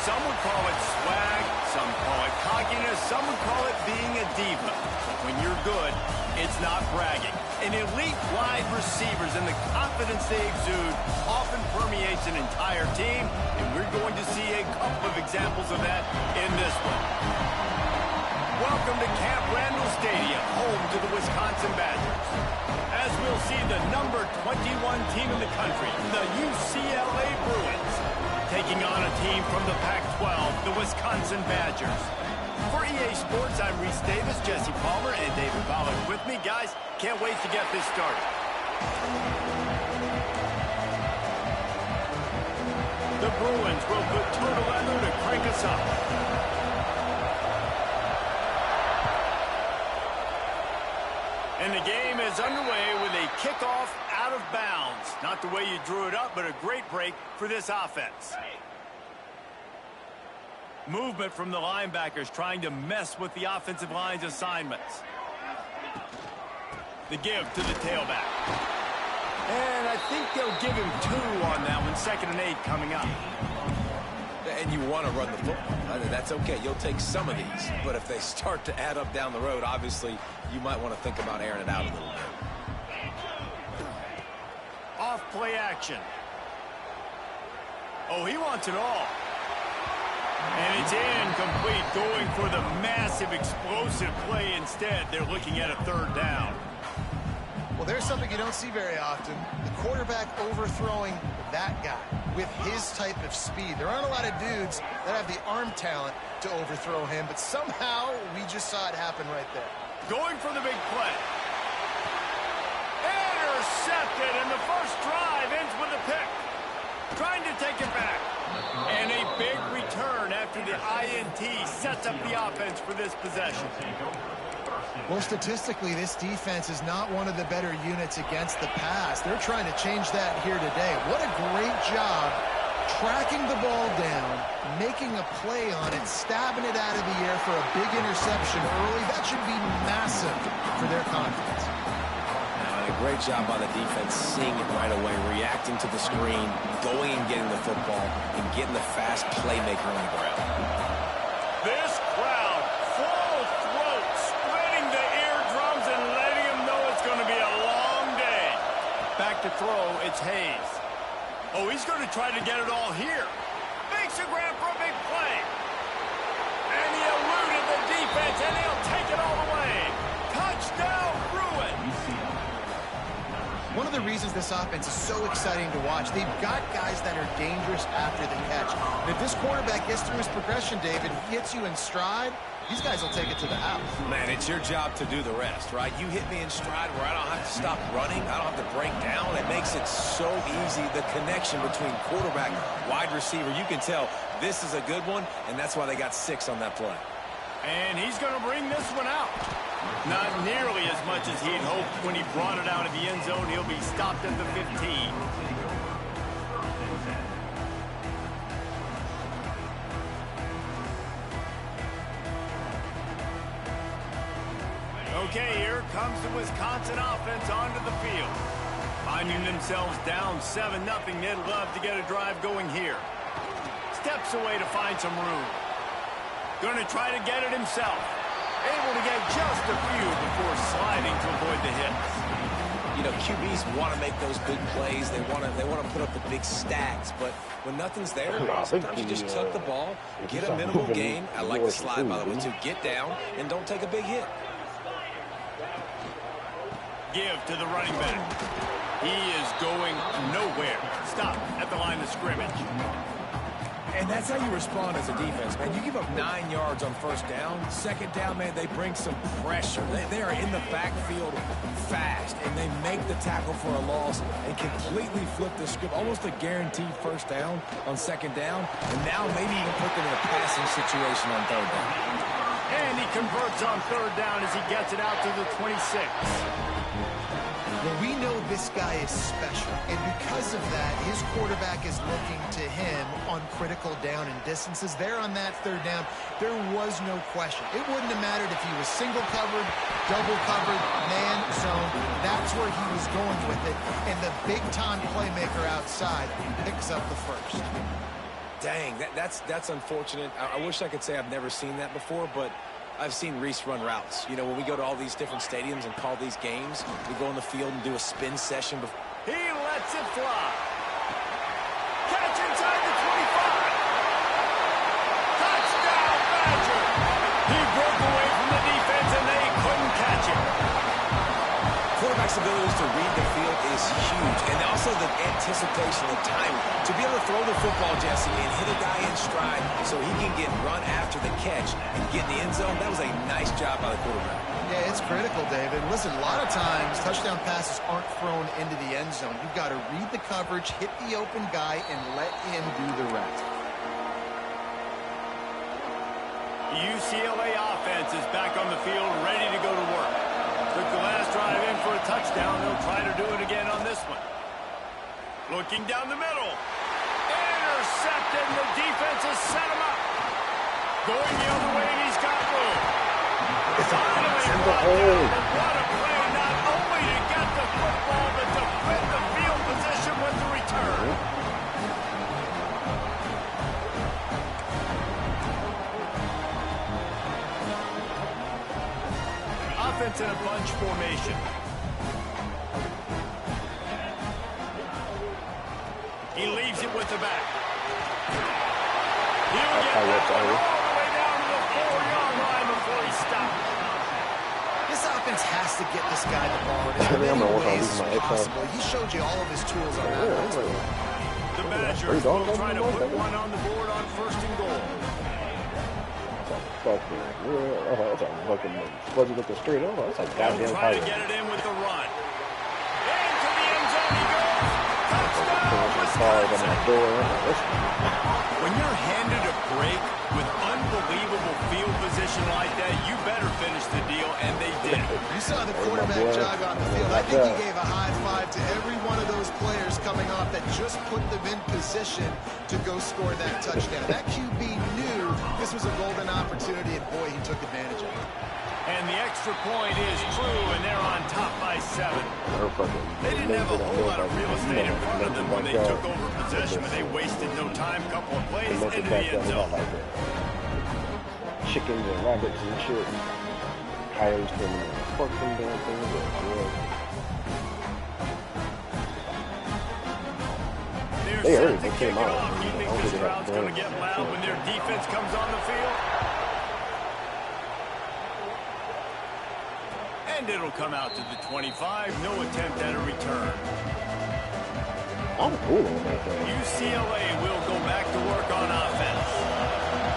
Some would call it swag, some call it cockiness, some would call it being a diva. But when you're good, it's not bragging. An elite wide receivers and the confidence they exude often permeates an entire team, and we're going to see a couple of examples of that in this one. Welcome to Camp Randall Stadium, home to the Wisconsin Badgers. As we'll see the number 21 team in the country, the UCLA Bruins, taking on a team from the Pac-12, the Wisconsin Badgers. For EA Sports, I'm Reese Davis, Jesse Palmer, and David Pollack with me. Guys, can't wait to get this started. The Bruins will put total leather to crank us up. And the game is underway with a kickoff out of bounds. Not the way you drew it up, but a great break for this offense. Movement from the linebackers trying to mess with the offensive line's assignments. The give to the tailback. And I think they'll give him 2 on that one. 2nd and 8 coming up. And you want to run the football. That's okay. You'll take some of these. But if they start to add up down the road, obviously, you might want to think about airing it out a little bit. Off play action. Oh, he wants it all. And it's incomplete, going for the massive explosive play instead. They're looking at a 3rd down. Well, there's something you don't see very often. The quarterback overthrowing that guy with his type of speed. There aren't a lot of dudes that have the arm talent to overthrow him, but somehow we just saw it happen right there. Going for the big play. Intercepted, and the first drive ends with a pick. Trying to take it back. And a big return after the INT sets up the offense for this possession. Well, statistically, this defense is not one of the better units against the pass. They're trying to change that here today. What a great job tracking the ball down, making a play on it, stabbing it out of the air for a big interception early. That should be massive for their confidence. A great job by the defense, seeing it right away, reacting to the screen, going and getting the football, and getting the fast playmaker on the ground. This crowd, full throat, spreading the eardrums and letting them know it's going to be a long day. Back to throw, it's Hayes. Oh, he's going to try to get it all here. Makes a grab for a big play. And he eluded the defense, and he'll take it all the way. Touchdown, Bruins. One of the reasons this offense is so exciting to watch, they've got guys that are dangerous after the catch. And if this quarterback gets through his progression, David, he hits you in stride, these guys will take it to the house. Man, it's your job to do the rest, right? You hit me in stride where I don't have to stop running. I don't have to break down. It makes it so easy, the connection between quarterback, wide receiver. You can tell this is a good one, and that's why they got 6 on that play. And he's going to bring this one out. Not nearly as much as he'd hoped when he brought it out of the end zone. He'll be stopped at the 15. Okay, here comes the Wisconsin offense onto the field. Finding themselves down 7-0, they'd love to get a drive going here. Steps away to find some room. Going to try to get it himself. Able to get just a few before sliding to avoid the hits. You know, QBs want to make those big plays. They want to put up the big stacks. But when nothing's there, sometimes you just tuck the ball, get a minimal gain. I like the slide, by the way, too. Get down and don't take a big hit. Give to the running back. He is going nowhere. Stop at the line of scrimmage. And that's how you respond as a defense, man. You give up 9 yards on 1st down. 2nd down, man, they bring some pressure. They are in the backfield fast, and they make the tackle for a loss and completely flip the script. Almost a guaranteed 1st down on 2nd down, and now maybe even put them in a passing situation on 3rd down. And he converts on 3rd down as he gets it out to the 26. Well, we know this guy is special, and because of that, his quarterback is looking to him on critical down and distances. There on that 3rd down, there was no question. It wouldn't have mattered if he was single covered, double covered, man zone. That's where he was going with it, and the big-time playmaker outside picks up the 1st. Dang, that's unfortunate. I wish I could say I've never seen that before, but I've seen Reese run routes. You know, when we go to all these different stadiums and call these games, we go on the field and do a spin session. He lets it fly. Catch inside the 25. Touchdown, Badger. He broke away from the defense, and they couldn't catch him. Quarterback's abilities to read the field is huge, and also the anticipation and timing. To be able to throw the football, Jesse, and hit a guy in stride so he can get run after the catch and get in the end zone, that was a nice job by the quarterback. Yeah, it's critical, David. Listen, a lot of times touchdown passes aren't thrown into the end zone. You've got to read the coverage, hit the open guy, and let him do the rest. The UCLA offense is back on the field, ready to go to work. Took the last drive in for a touchdown. They'll try to do it again on this one. Looking down the middle. Intercepted. The defense has set him up. Going the other way, and he's got room. Finally brought down. What a play, not only to get the football, but to fit the field position with the return. Offense in a bunch formation. He leaves it with the back. He'll get that one all the way down to the 4-yard line before he stops. This offense has to get this guy the ball in as many ways as possible. He showed you all of his tools on that. The Badgers will try to put one on the board on 1st and goal. That's a fucking fuzzy up the street. Oh, that's a goddamn try to get it in with the run. Into the end zone he goes. Touchdown, When you're handed a break with unbelievable field position like that, you better finish the deal, and they did. You saw the quarterback jog on the field. I think he gave a high five to every one of those players coming off that just put them in position to go score that touchdown. That QB knew this was a golden opportunity, and boy, he took advantage of it. And the extra point is true, and they're on top by 7. They didn't have a whole lot of real estate in front of them when they took over possession, but they wasted no time. Couple of plays into the end zone. Chickens and rabbits and shit. Coyotes and fucking damn things. They already came out. You think this crowd's going to get loud when their defense comes on the field? And it'll come out to the 25. No attempt at a return. I'm cool on that thing. UCLA will go back to work on offense.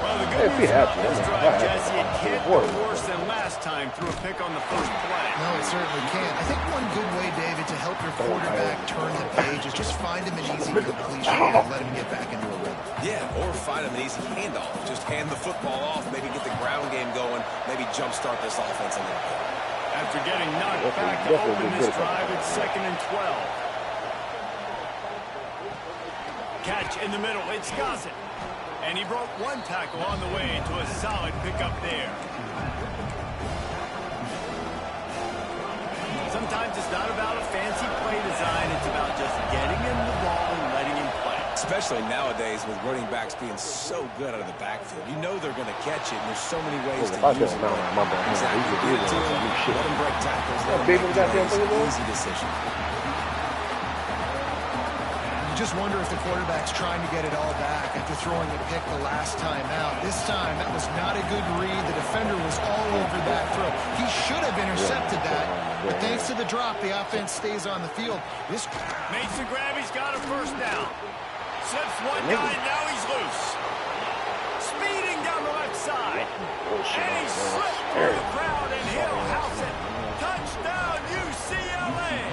Well, the good news about this drive, Jesse, it can't go worse than last time through a pick on the first play. No, it certainly can't. I think one good way, David, to help your quarterback turn the page is just find him an easy completion and let him get back into a rhythm. Yeah, or find him an easy handoff. Just hand the football off, maybe get the ground game going, maybe jumpstart this offense a little bit. After getting knocked back to open this drive, it's 2nd and 12. Catch in the middle, it's Gossett. And he broke one tackle on the way to a solid pickup there. Sometimes it's not about a fancy play design, it's about just getting him the ball and letting him play. Especially nowadays with running backs being so good out of the backfield. You know they're going to catch it, and there's so many ways to use it. Exactly. Let them break tackles. Easy decision. You just wonder if the quarterback's trying to get it all back after throwing the pick the last time out. This time, that was not a good read. The defender was all over that throw. He should have intercepted that, but thanks to the drop, the offense stays on the field. This makes the grab. He's got a first down. Slips one guy, now he's loose. Speeding down the left side. And he slipped through the crowd, and he'll house it. Touchdown, UCLA.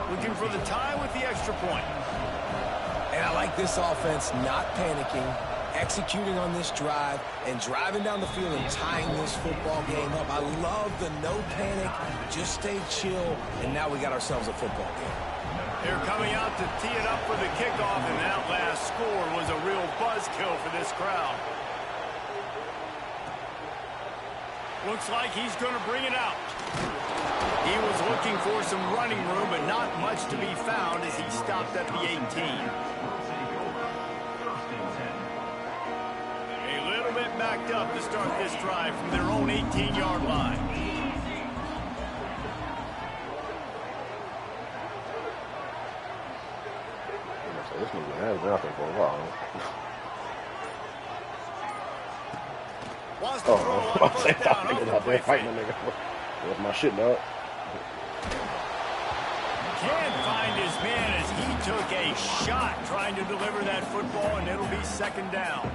Looking for the tie with the extra point. And I like this offense not panicking, executing on this drive, and driving down the field and tying this football game up. I love the no panic, just stay chill, and now we got ourselves a football game. They're coming out to tee it up for the kickoff, and that last score was a real buzzkill for this crowd. Looks like he's going to bring it out. He was looking for some running room, but not much to be found as he stopped at the 18. packed up to start this drive from their own 18-yard line. This nigga has nothing for a while. Wants to throw on first down off the play fake. That's my shit, dog. Can't find his man as he took a shot trying to deliver that football, and it'll be second down.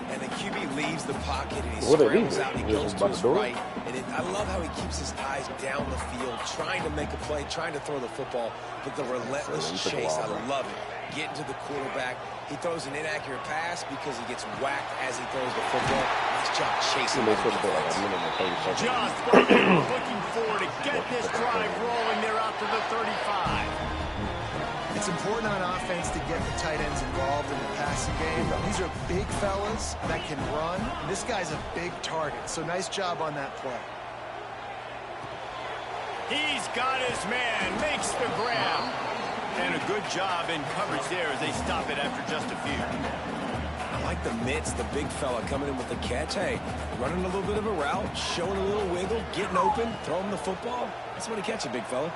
And the QB leaves the pocket, and he scrambles out, and he goes to his right. And I love how he keeps his eyes down the field, trying to make a play, trying to throw the football, but the relentless chase, I love it. Getting to the quarterback. He throws an inaccurate pass because he gets whacked as he throws the football. Nice job chasing the football. Just what they were looking for to get this drive rolling. They're out to the 35. It's important on offense to get the tight ends involved in the passing game. These are big fellas that can run. This guy's a big target, so nice job on that play. He's got his man, makes the grab. And a good job in coverage there as they stop it after just a few. I like the mitts, the big fella coming in with the catch. Hey, running a little bit of a route, showing a little wiggle, getting open, throwing the football. That's what he catches, big fella.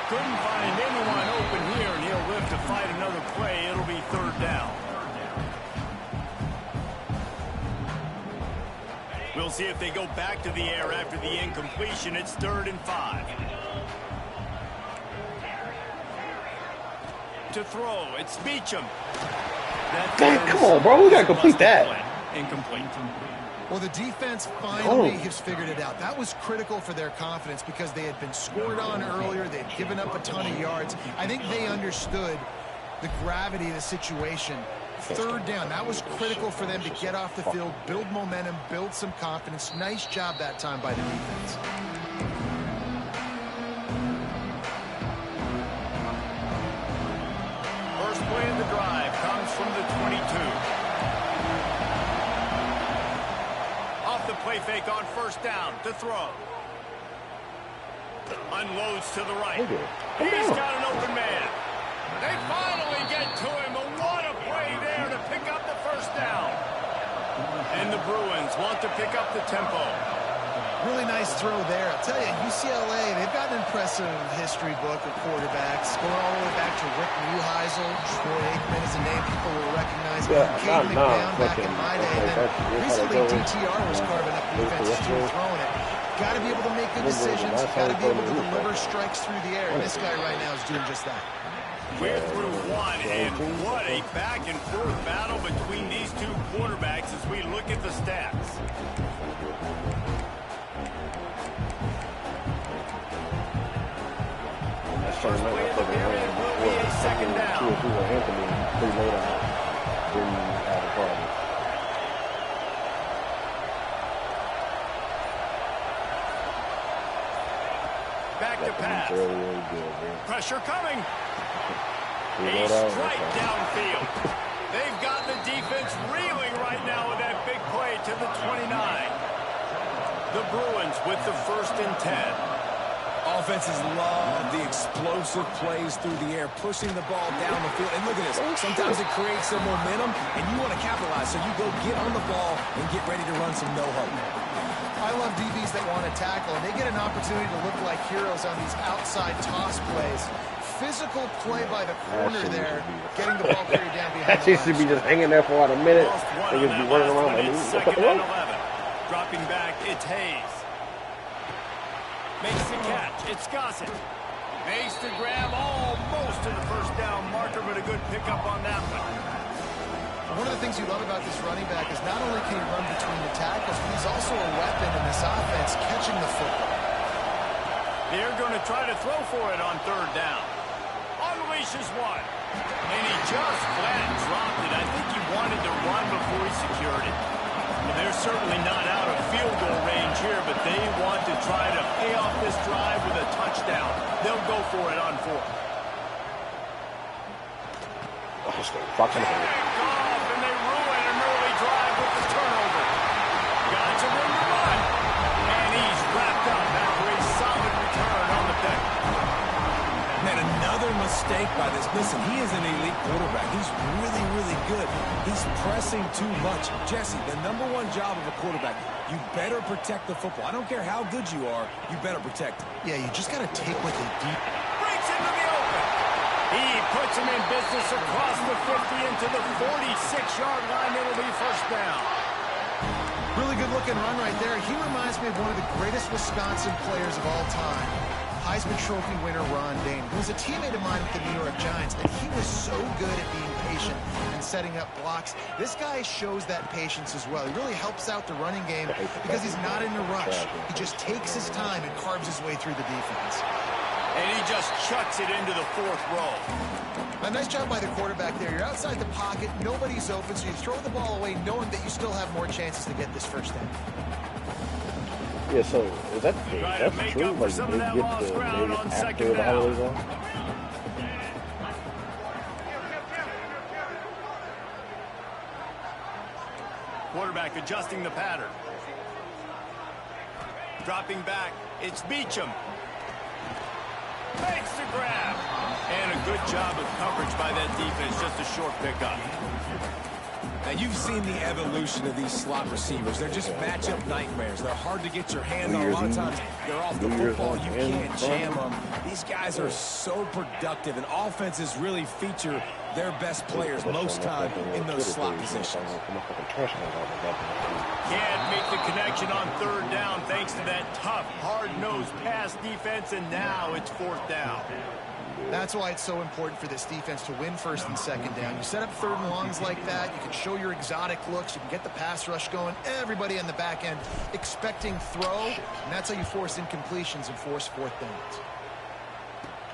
Couldn't find anyone open here, and he'll live to fight another play. It'll be third down. We'll see if they go back to the air after the incompletion. It's 3rd and 5. To throw, it's Beecham. Come on, bro. We got to complete that. Incomplete. Well, the defense finally has figured it out. That was critical for their confidence because they had been scored on earlier. They had given up a ton of yards. I think they understood the gravity of the situation. 3rd down, that was critical for them to get off the field, build momentum, build some confidence. Nice job that time by the defense. First play of the drive comes from the 22. Off the play fake on first down to throw. Unloads to the right. He's got an open man. They finally get to him, and what a play there to pick up the first down. And the Bruins want to pick up the tempo. Really nice throw there. I'll tell you, UCLA, they've got an impressive history book of quarterbacks, going all the way back to Rick Neuheisel. Troy Aikman is a name people will recognize. Cade McNown back in my day. And then recently, DTR was carving up defenses too, throwing it. Got to be able to make good decisions. Got to be able to deliver strikes through the air. And this guy right now is doing just that. We're through one, and what a back-and-forth battle between these two quarterbacks as we look at the stats. First play of the period will be a second down. Back to pass. Pressure coming. A strike downfield. They've got the defense reeling right now with that big play to the 29. The Bruins with the 1st and 10. Offenses love the explosive plays through the air, pushing the ball down the field. And look at this. Sometimes it creates some momentum, and you want to capitalize. So you go get on the ball and get ready to run some no-hope. I love DBs that want to tackle, and they get an opportunity to look like heroes on these outside toss plays. Physical play by the corner there, getting the ball carried down behind the line. That seems to be just hanging there for about a minute. They just be running around like, second and 11. Dropping back, it's Hayes. Makes the catch, it's Gossett. Makes the grab almost to the first down marker, but a good pickup on that one. One of the things you love about this running back is not only can he run between the tackles, but he's also a weapon in this offense, catching the football. They're going to try to throw for it on 3rd down. Unleashes one. And he just flat dropped it. I think he wanted to run before he secured it. And they're certainly not out of field goal range here, but they want to try to pay off this drive with a touchdown. They'll go for it on 4th. And they ruin an early drive with the turnover. Got to win the run. And he's wrapped up after a solid return on the pick. Man, another mistake. mistake by this. Listen, he is an elite quarterback. He's really, really good. He's pressing too much. Jesse, the #1 job of a quarterback, you better protect the football. I don't care how good you are, you better protect it. Yeah, you just got to take what they deep. Breaks into the open. He puts him in business across the 50 into the 46-yard line. It'll be first down. Really good-looking run right there. He reminds me of one of the greatest Wisconsin players of all time, Heisman Trophy winner Ron Dane, who was a teammate of mine with the New York Giants, and he was so good at being patient and setting up blocks. This guy shows that patience as well. He really helps out the running game because he's not in a rush. He just takes his time and carves his way through the defense. And he just chucks it into the 4th row. A nice job by the quarterback there. You're outside the pocket, nobody's open, so you throw the ball away knowing that you still have more chances to get this first down. Yeah, so is that Try to make true? up for Like, some they of that get lost the ground maybe on after second the down. holidays off? Quarterback adjusting the pattern. Dropping back, it's Beacham. Makes the grab. And a good job of coverage by that defense, just a short pickup. Now, you've seen the evolution of these slot receivers. They're just matchup nightmares. They're hard to get your hand on. A lot of times, they're off the football. You can't jam them. These guys are so productive, and offenses really feature their best players most time in those slot positions. Can't make the connection on 3rd down thanks to that tough, hard-nosed pass defense, and now it's 4th down. That's why it's so important for this defense to win 1st and 2nd down. You set up 3rd and longs like that, you can show your exotic looks, you can get the pass rush going, everybody on the back end expecting throw, and that's how you force incompletions and force 4th downs.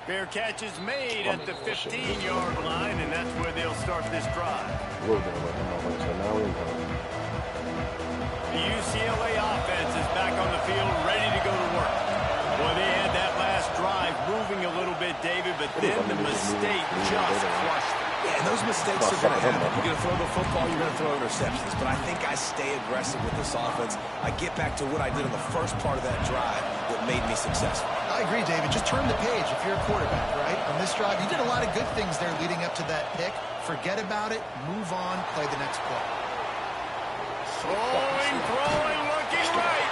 Fair catch is made at the 15-yard line, and that's where they'll start this drive. The UCLA offense is back on the field, ready to go to work. Well, they had that last drive moving a little bit, David, but then the mistake just crushed them. Yeah, and those mistakes are going to happen. You're going to throw the football, you're going to throw interceptions. But I think I stay aggressive with this offense. I get back to what I did in the first part of that drive that made me successful. I agree, David. Just turn the page if you're a quarterback, right? On this drive, you did a lot of good things there leading up to that pick. Forget about it, move on, play the next play. Throwing, looking right.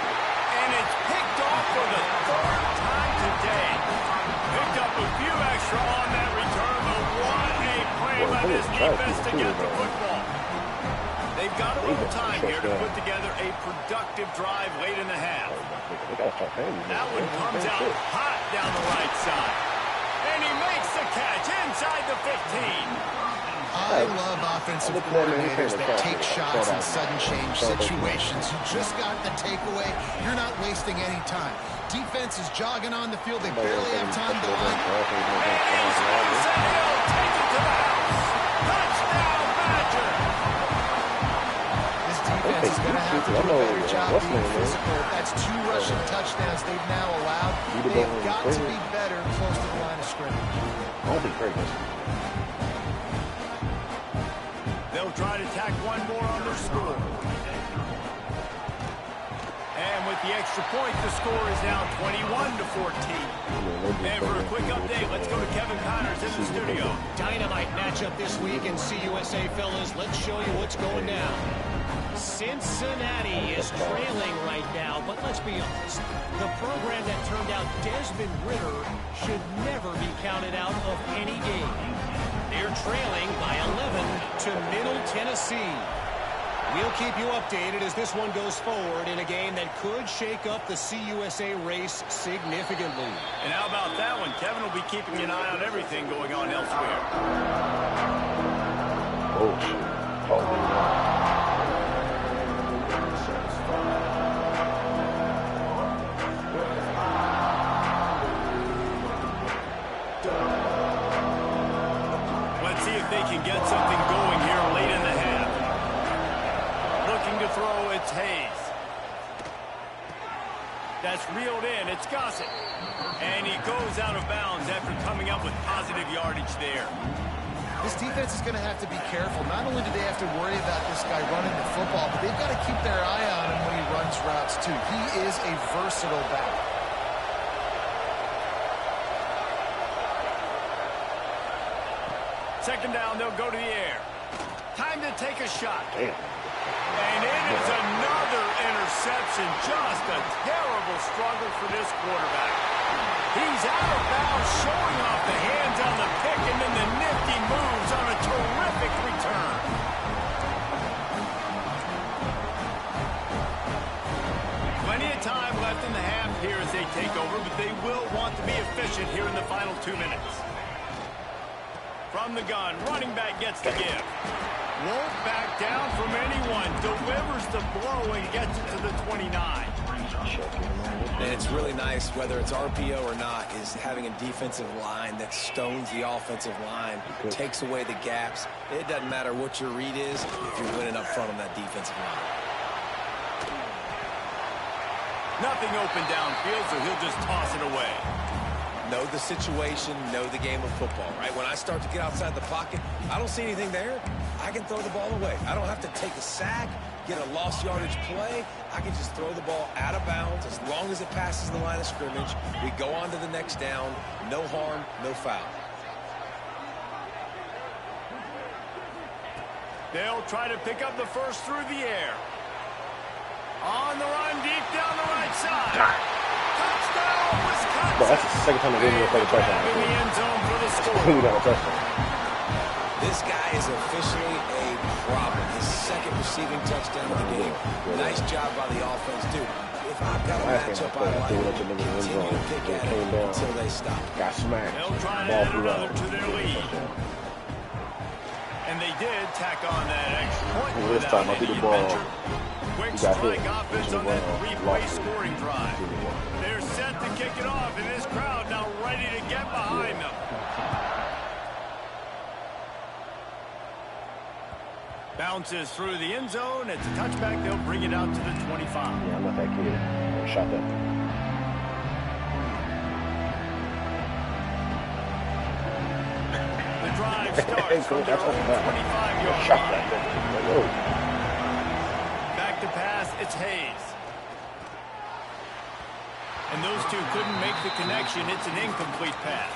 And it's picked off for the 3rd time today. Picked up a few extra on that return, but what a play by this defense to get the football. They've got a little time here to put together a productive drive late in the half. That one comes out hot down the right side. And he makes the catch inside the 15. I love offensive coordinators that take shots in sudden change situations. You just got the takeaway. You're not wasting any time. Defense is jogging on the field. They barely have time to line. Take it to the house. Touchdown, Badger. This defense is going to have to do a better job being physical. That's 2 rushing touchdowns they've now allowed. They've got to be better close to the line of scrimmage. That'll be great. They'll try to tack one more on their score. And with the extra point, the score is now 21-14. And for a quick update, let's go to Kevin Connors in the studio. Dynamite matchup this week in CUSA, fellas. Let's show you what's going down. Cincinnati is trailing right now, but let's be honest. The program that turned out Desmond Ridder should never be counted out of any game. They're trailing by 11 to Middle Tennessee. We'll keep you updated as this one goes forward in a game that could shake up the CUSA race significantly. And how about that one? Kevin will be keeping an eye on everything going on elsewhere. Oh, shit. Let's see if they can get something going here late in the half. Looking to throw, it's Hayes. That's reeled in, it's Gossett. And he goes out of bounds after coming up with positive yardage there. This defense is going to have to be careful. Not only do they have to worry about this guy running the football, but they've got to keep their eye on him when he runs routes too. He is a versatile back. Second down, they'll go to the air. Time to take a shot. Damn. And it is another interception. Just a terrible struggle for this quarterback. He's out of bounds, showing off the hands on the pick, and then the nifty moves on a terrific return. Plenty of time left in the half here as they take over, but they will want to be efficient here in the final 2 minutes. From the gun, running back gets the give. Won't back down from anyone. Delivers the blow and gets it to the 29. And it's really nice, whether it's RPO or not, is having a defensive line that stones the offensive line, takes away the gaps. It doesn't matter what your read is if you're winning up front on that defensive line. Nothing open downfield, so he'll just toss it away. Know the situation, know the game of football, right? When I start to get outside the pocket, I don't see anything there. I can throw the ball away. I don't have to take a sack, get a lost yardage play. I can just throw the ball out of bounds as long as it passes the line of scrimmage. We go on to the next down. No harm, no foul. They'll try to pick up the first through the air. On the run, deep down the right side. Touchdown, Wisconsin. Bro, that's the second time they've been able to play a touchdown. In the end zone for the score. We got a touchdown. This guy is officially a problem. His second receiving touchdown of the game. Nice job by the offense, dude. If I've got a matchup I like, continue to pick at it until they stop. Got smacked. They'll try to Ball add flew another out. to their lead. And they did tack on that extra point This time I threw the ball. Quick You got strike hit. offense on that three-play scoring drive. They're set to kick it off, and this crowd now ready to get behind them. Bounces through the end zone. It's a touchback. They'll bring it out to the 25. Yeah, I'm not that kid. I shot that. The drive starts from their own 25-yard Shot line. that. Back to pass, it's Hayes. And those two couldn't make the connection. It's an incomplete pass.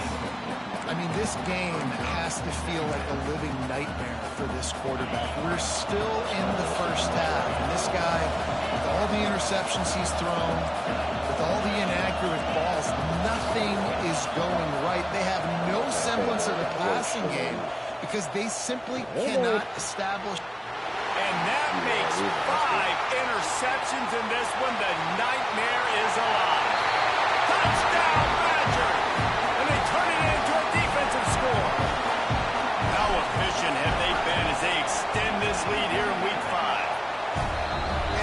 I mean, this game has to feel like a living nightmare for this quarterback. We're still in the first half, and this guy, with all the interceptions he's thrown, with all the inaccurate balls, nothing is going right. They have no semblance of a passing game because they simply cannot establish. And that makes 5 interceptions in this one. The nightmare is alive. Touchdown, Badger! And they turn it into a defensive score. How efficient have they been as they extend this lead here in Week 5?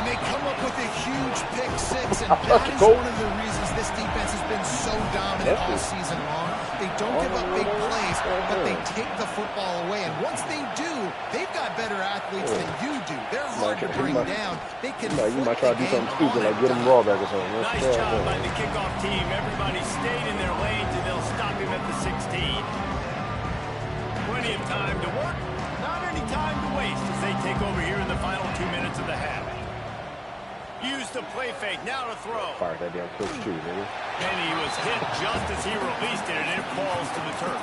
And they come up with a huge pick six, and that is one of the reasons this defense has been so dominant all season long. They don't give up big plays, but they take the football away. And once they do, they've got better athletes than you do. They're hard to bring down. They can You might try to do something stupid, like get him raw back or something. Nice job by the kickoff team. Everybody stayed in their lanes, and they'll stop him at the 16. Plenty of time to work. Not any time to waste as they take over here in the final 2 minutes of the half. Use the play fake, now to throw. Fire that damn coach too, nigga. And he was hit just as he released it, and it falls to the turf.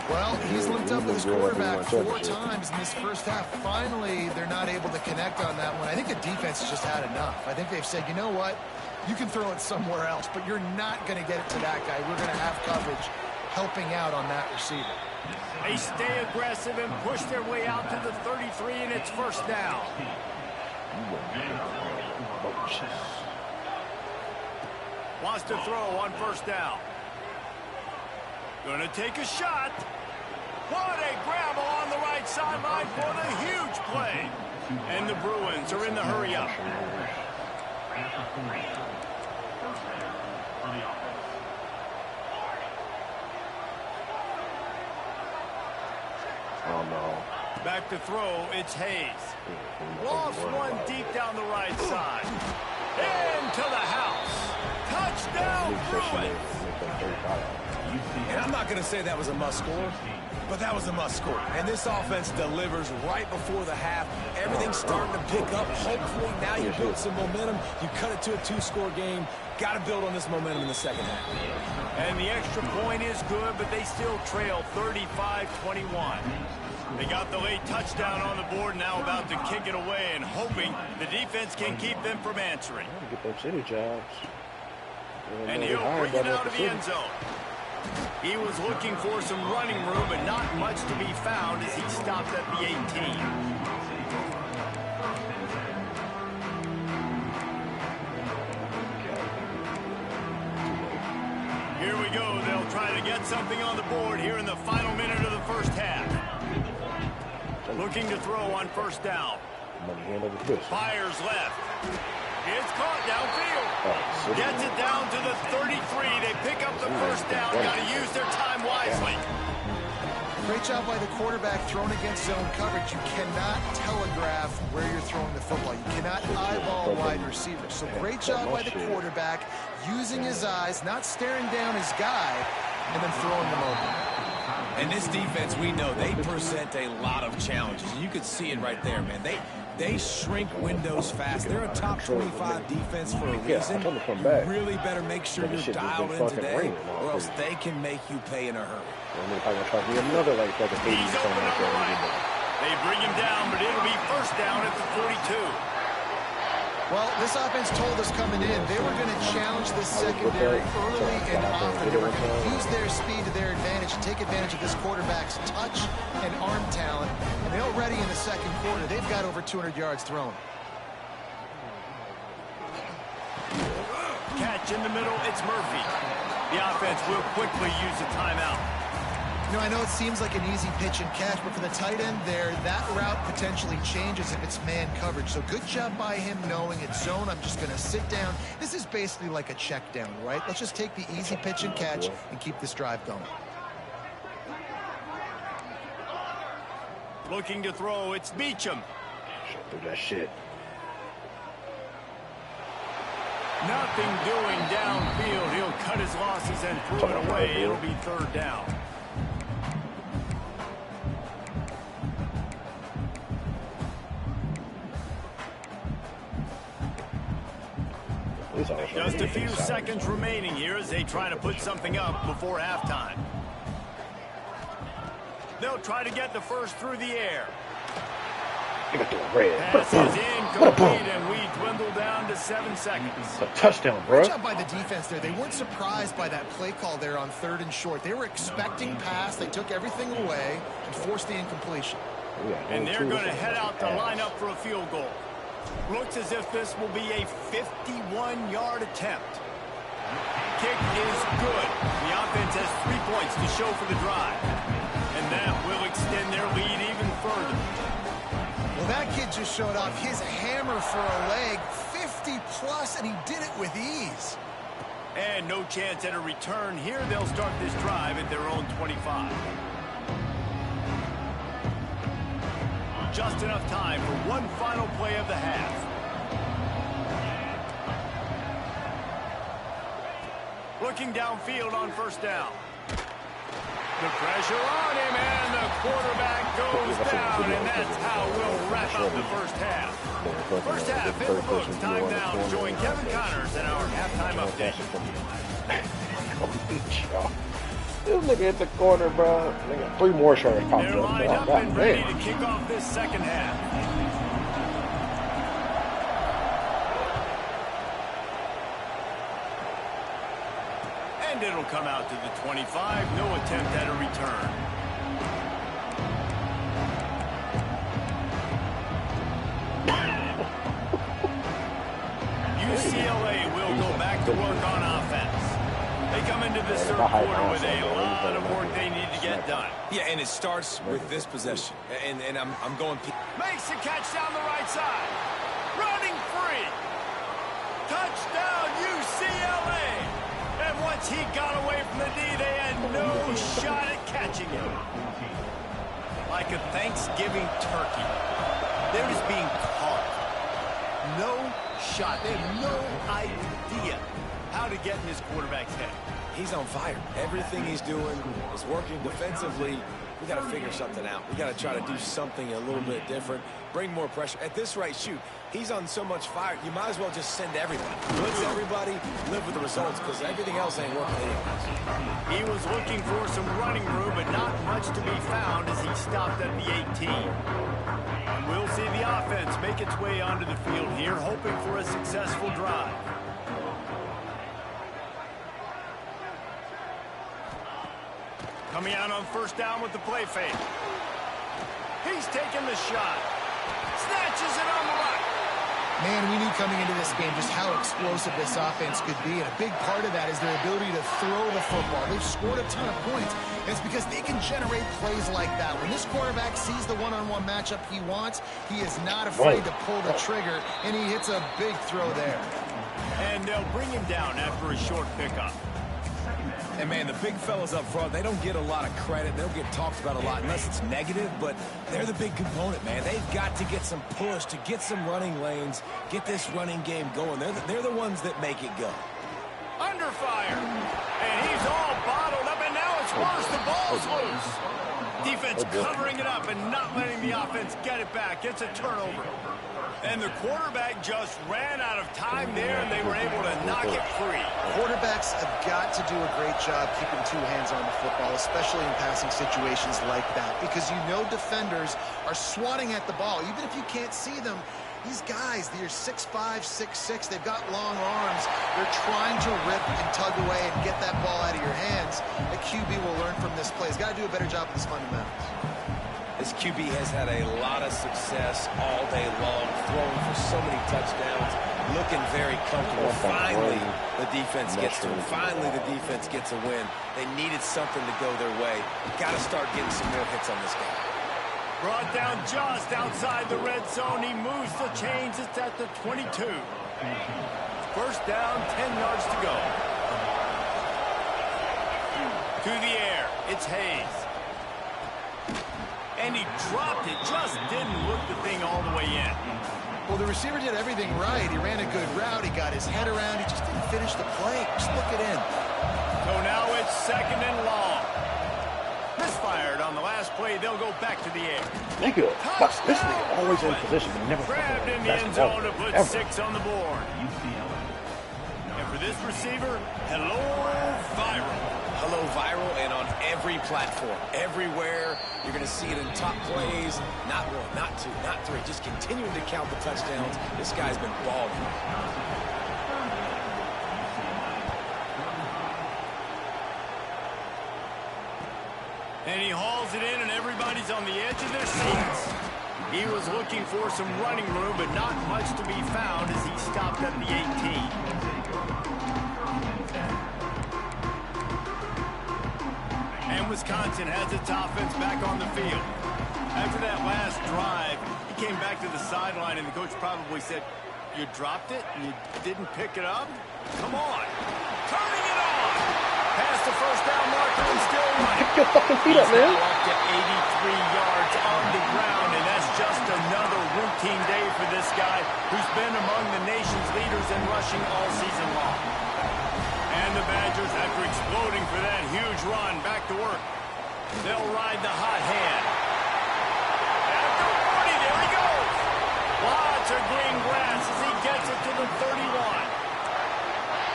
Well, he's linked up with his quarterback 4 times in this first half. Finally, they're not able to connect on that one. I think the defense has just had enough. I think they've said, you know what? You can throw it somewhere else, but you're not going to get it to that guy. We're going to have coverage helping out on that receiver. They stay aggressive and push their way out to the 33, and it's first down. Wants to throw on first down. Gonna take a shot. What a grab along the right sideline for the huge play. And the Bruins are in the hurry up. Oh no. Back to throw, it's Hayes. Lost one deep down the right side. Into the house. Touchdown, Bruins. And I'm not going to say that was a must score, but that was a must score. And this offense delivers right before the half. Everything's starting to pick up. Hopefully now you build some momentum. You cut it to a 2-score game. Got to build on this momentum in the second half. And the extra point is good, but they still trail 35-21. They got the late touchdown on the board, now about to kick it away and hoping the defense can keep them from answering. Get them city jobs. And he'll bring it out of the end zone. He was looking for some running room, but not much to be found as he stopped at the 18. Here we go. They'll try to get something on the board here in the final minute of the first half. Looking to throw on first down. Fires left. It's caught downfield. Gets it down to the 33. They pick up the first down. Got to use their time wisely. Great job by the quarterback thrown against zone coverage. You cannot telegraph where you're throwing the football. You cannot eyeball wide receivers. So great job by the quarterback using his eyes, not staring down his guy, and then throwing them open. And this defense, we know, they present a lot of challenges. You could see it right there, man. They shrink windows fast. They're a top 25 defense for a reason. You really better make sure you're dialed in today, or else they can make you pay in a hurry. He's open on the right. They bring him down, but it'll be first down at the 42. Well, this offense told us coming in they were going to challenge this secondary early and often. They were going to use their speed to their advantage and take advantage of this quarterback's touch and arm talent. And they already in the second quarter, they've got over 200 yards thrown. Catch in the middle, it's Murphy. The offense will quickly use a timeout. You know, I know it seems like an easy pitch and catch, but for the tight end there, that route potentially changes if it's man coverage. So good job by him knowing it's zone. I'm just going to sit down. This is basically like a check down, right? Let's just take the easy pitch and catch and keep this drive going. Looking to throw, it's Beacham. Do that shit. Nothing doing downfield. He'll cut his losses and throw it away. It'll be third down. Just a few seconds remaining here as they try to put something up before halftime. They'll try to get the first through the air. Pass is incomplete, and we dwindle down to 7 seconds. A touchdown, bro. Great job by the defense there. They weren't surprised by that play call there on 3rd and short. They were expecting pass. They took everything away and forced the incompletion. And they're going to head out to line up for a field goal. Looks as if this will be a 51-yard attempt. Kick is good. The offense has 3 points to show for the drive. And that will extend their lead even further. Well, that kid just showed off his hammer for a leg, 50-plus, and he did it with ease. And no chance at a return here. They'll start this drive at their own 25. Just enough time for one final play of the half. Looking downfield on first down. The pressure on him, and the quarterback goes down, and that's how we'll wrap up the first half. First half in the books. Time now to join Kevin Connors in our halftime update. This nigga hit the corner, bro. They got 3 more shots popped They're up. lined up and ready to kick off this second half. And it'll come out to the 25. No attempt at a return. UCLA will go back to work on offense. They come into this third quarter with a lot of work they need to get done. Yeah, and it starts with this possession. And I'm going... Makes the catch down the right side. Running free. Touchdown, UCLA. And once he got away from the D, they had no shot at catching him. Like a Thanksgiving turkey. They're just being caught. No shot. They have no idea how to get in this quarterback's head. He's on fire. Everything he's doing is working defensively. we got to figure something out. We got to try to do something a little bit different, bring more pressure. At this rate, shoot, he's on so much fire, you might as well just send everybody. Blitz everybody, live with the results, because everything else ain't working anyway. He was looking for some running room, but not much to be found as he stopped at the 18. And we'll see the offense make its way onto the field here, hoping for a successful drive. Coming out on first down with the play fake. He's taking the shot. Snatches it on the right. Man, we knew coming into this game just how explosive this offense could be, and a big part of that is their ability to throw the football. They've scored a ton of points, and it's because they can generate plays like that. When this quarterback sees the one-on-one matchup he wants, he is not afraid to pull the trigger, and he hits a big throw there. And they'll bring him down after a short pickup. And, man, the big fellas up front, they don't get a lot of credit. They don't get talked about a lot unless it's negative, but they're the big component, man. They've got to get some push, to get some running lanes, get this running game going. They're the ones that make it go. Under fire. And he's all bottled up, and now it's worse. The ball's loose. Defense covering it up and not letting the offense get it back. It's a turnover. And the quarterback just ran out of time there, and they were able to knock it free. Quarterbacks have got to do a great job keeping two hands on the football, especially in passing situations like that, because you know defenders are swatting at the ball. Even if you can't see them, these guys, they're 6'5", 6'6", they've got long arms. They're trying to rip and tug away and get that ball out of your hands. The QB will learn from this play. He's got to do a better job with his fundamentals. This QB has had a lot of success all day long, throwing for so many touchdowns, looking very comfortable. Finally, the defense gets to him. Finally, the defense gets a win. They needed something to go their way. Got to start getting some more hits on this guy. Brought down just outside the red zone. He moves the chains. It's at the 22. First down, 10 yards to go. To the air, it's Hayes. And he dropped it, just didn't look the thing all the way in. Well, the receiver did everything right. He ran a good route. He got his head around. He just didn't finish the play. Just look it in. So now it's second and long. Misfired on the last play. They'll go back to the air. Nigga, this nigga always in position, but never grabbed in the end zone to put 6 on the board. And for this receiver, hello, viral. Hello, viral, and on every platform, everywhere. You're going to see it in top plays. Not one, not two, not three. Just continuing to count the touchdowns. This guy's been balling. And he hauls it in, and everybody's on the edge of their seats. He was looking for some running room, but not much to be found as he stopped at the 18. And Wisconsin has its offense back on the field. After that last drive, he came back to the sideline, and the coach probably said, "You dropped it and you didn't pick it up? Come on." Turning it on. Past the first down marker and still running. Pick your fucking feet up, man. He's up to 83 yards on the ground, and that's just another routine day for this guy who's been among the nation's leaders in rushing all season long. And the Badgers, after exploding for that huge run, back to work. They'll ride the hot hand. After 40, there he goes. Lots of green grass as he gets it to the 31.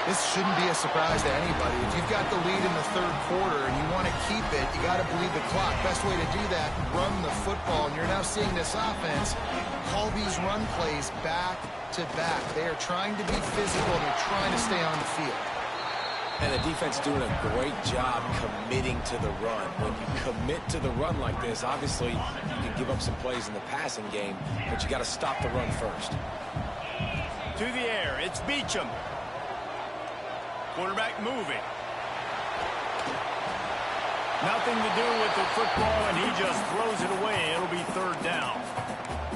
This shouldn't be a surprise to anybody. If you've got the lead in the third quarter and you want to keep it, you got to bleed the clock. Best way to do that, run the football. And you're now seeing this offense call these run plays back to back. They are trying to be physical. They're trying to stay on the field. And the defense doing a great job committing to the run. When you commit to the run like this, obviously you can give up some plays in the passing game, but you got to stop the run first. To the air, it's Beachum. Quarterback moving. Nothing to do with the football, and he just throws it away. It'll be third down.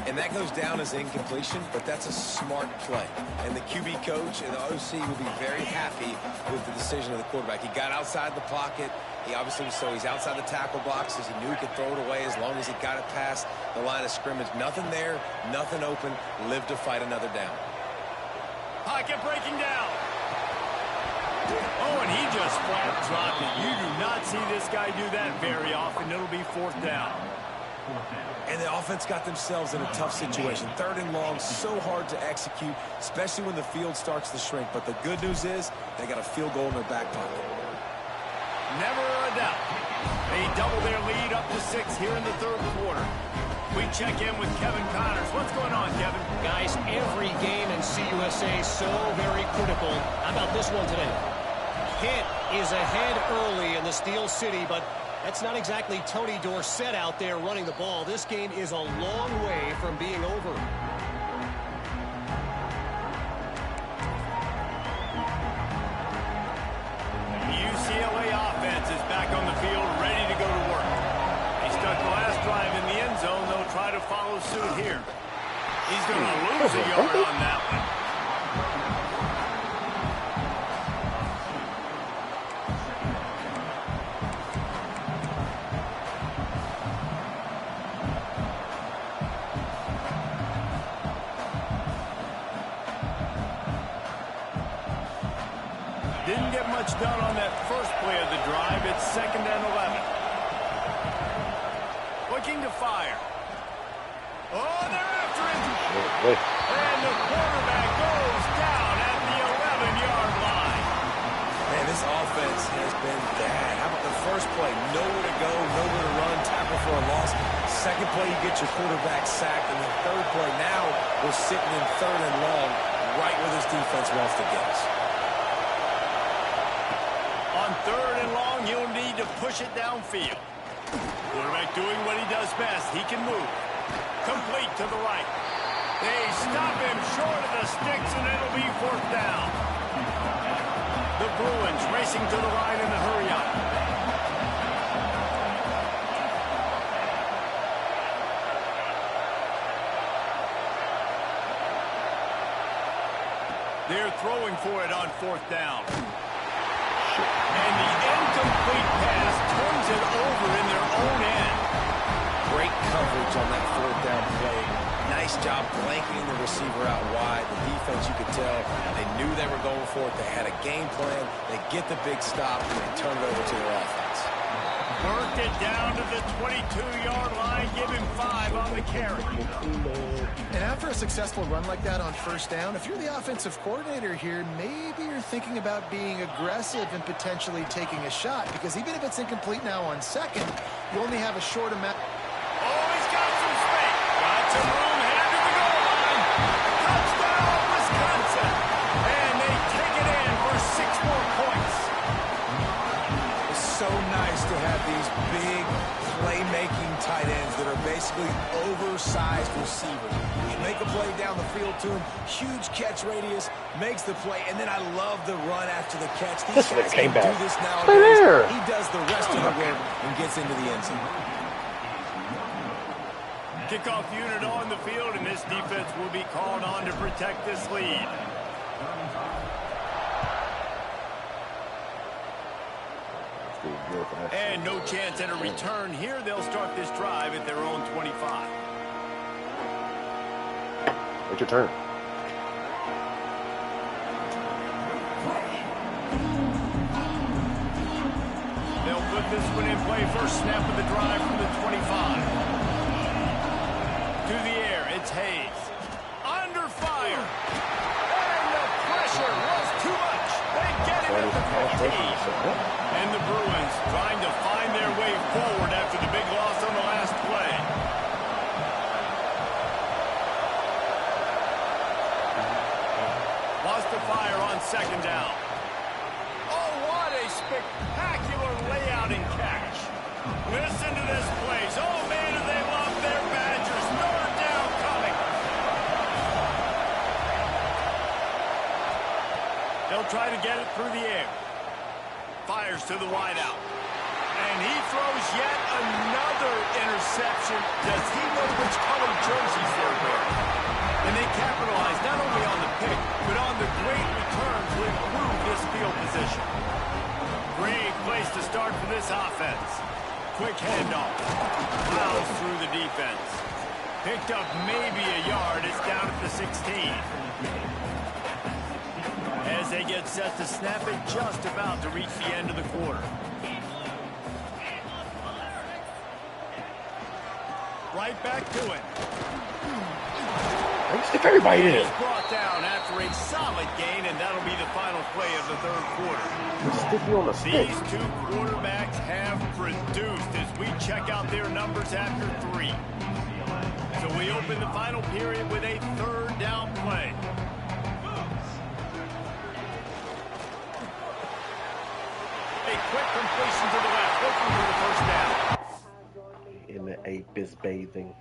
And that goes down as incompletion, but that's a smart play. And the QB coach and the OC will be very happy with the decision of the quarterback. He got outside the pocket. He obviously was so he's outside the tackle boxes. He knew he could throw it away as long as he got it past the line of scrimmage. Nothing there, nothing open. Live to fight another down. Pocket breaking down. Oh, and he just flat dropped it. You do not see this guy do that very often. It'll be 4th down. And the offense got themselves in a tough situation. 3rd and long, so hard to execute, especially when the field starts to shrink. But the good news is they got a field goal in their back pocket. Never a doubt. They double their lead up to 6 here in the 3rd quarter. We check in with Kevin Connors. What's going on, Kevin? Guys, every game in CUSA so very critical. How about this one today? Pitt is ahead early in the Steel City, but that's not exactly Tony Dorsett out there running the ball. This game is a long way from being over. The UCLA offense is back on the field, ready to go to work. They stuck the last drive in the end zone. They'll try to follow suit here. He's going to lose a yard on that one. Didn't get much done on that first play of the drive. It's 2nd and 11. Looking to fire. Oh, they're after him. And the quarterback goes down at the 11-yard line. Man, this offense has been bad. How about the first play? Nowhere to go, nowhere to run, tackle for a loss. Second play, you get your quarterback sacked. And the 3rd play, now we're sitting in 3rd and long, right where this defense wants to get us. On 3rd and long, he'll need to push it downfield. Quarterback doing what he does best. He can move. Complete to the right. They stop him short of the sticks, and it'll be 4th down. The Bruins racing to the line in the hurry-up. They're throwing for it on 4th down. And the incomplete pass turns it over in their own end. Great coverage on that 4th down play. Nice job blanketing the receiver out wide. The defense, you could tell, they knew they were going for it. They had a game plan. They get the big stop, and they turn it over to their offense. Worked it down to the 22-yard line. Give him 5 on the carry. And after a successful run like that on 1st down, if you're the offensive coordinator here, maybe you're thinking about being aggressive and potentially taking a shot, because even if it's incomplete now on 2nd, you only have a short amount. Oh, he's got some space. Got some room, headed to the goal line. Touchdown, Wisconsin. And they take it in for 6 more points. It's so nice to have these big playmaking tight ends that are basically oversized receivers. You make a play down the field to him, huge catch radius, makes the play, and then I love the run after the catch. These guys can do this nowadays. He does the rest of the work and gets into the end zone. Kickoff unit on the field, and this defense will be called on to protect this lead. And no chance at a return here. They'll start this drive at their own 25. It's your turn. They'll put this one in play. First snap of the drive from the 25. To the air, it's Hayes. Under fire. And the pressure was too much. They get him at the 15. And the Bruins trying to find their way forward after the big loss on the last play. Lost the fire on 2nd down. Oh, what a spectacular layout and catch. Listen to this place. Oh, man, do they love their Badgers. 3rd down coming. They'll try to get it through the air. Fires to the wideout. And he throws yet another interception. Does he know which color jerseys they're wearing? And they capitalize not only on the pick, but on the great return to improve this field position. Great place to start for this offense. Quick handoff. Plows through the defense. Picked up maybe a yard. It's down at the 16. As they get set to snap it, just about to reach the end of the quarter. Right back to it. Stiff everybody in. He's brought down after a solid gain, and that'll be the final play of the third quarter. Stiffy on the stick. These two quarterbacks have produced as we check out their numbers after 3. So we open the final period with a third down play. A quick completion to the left, looking for the first down. In the apis bathing.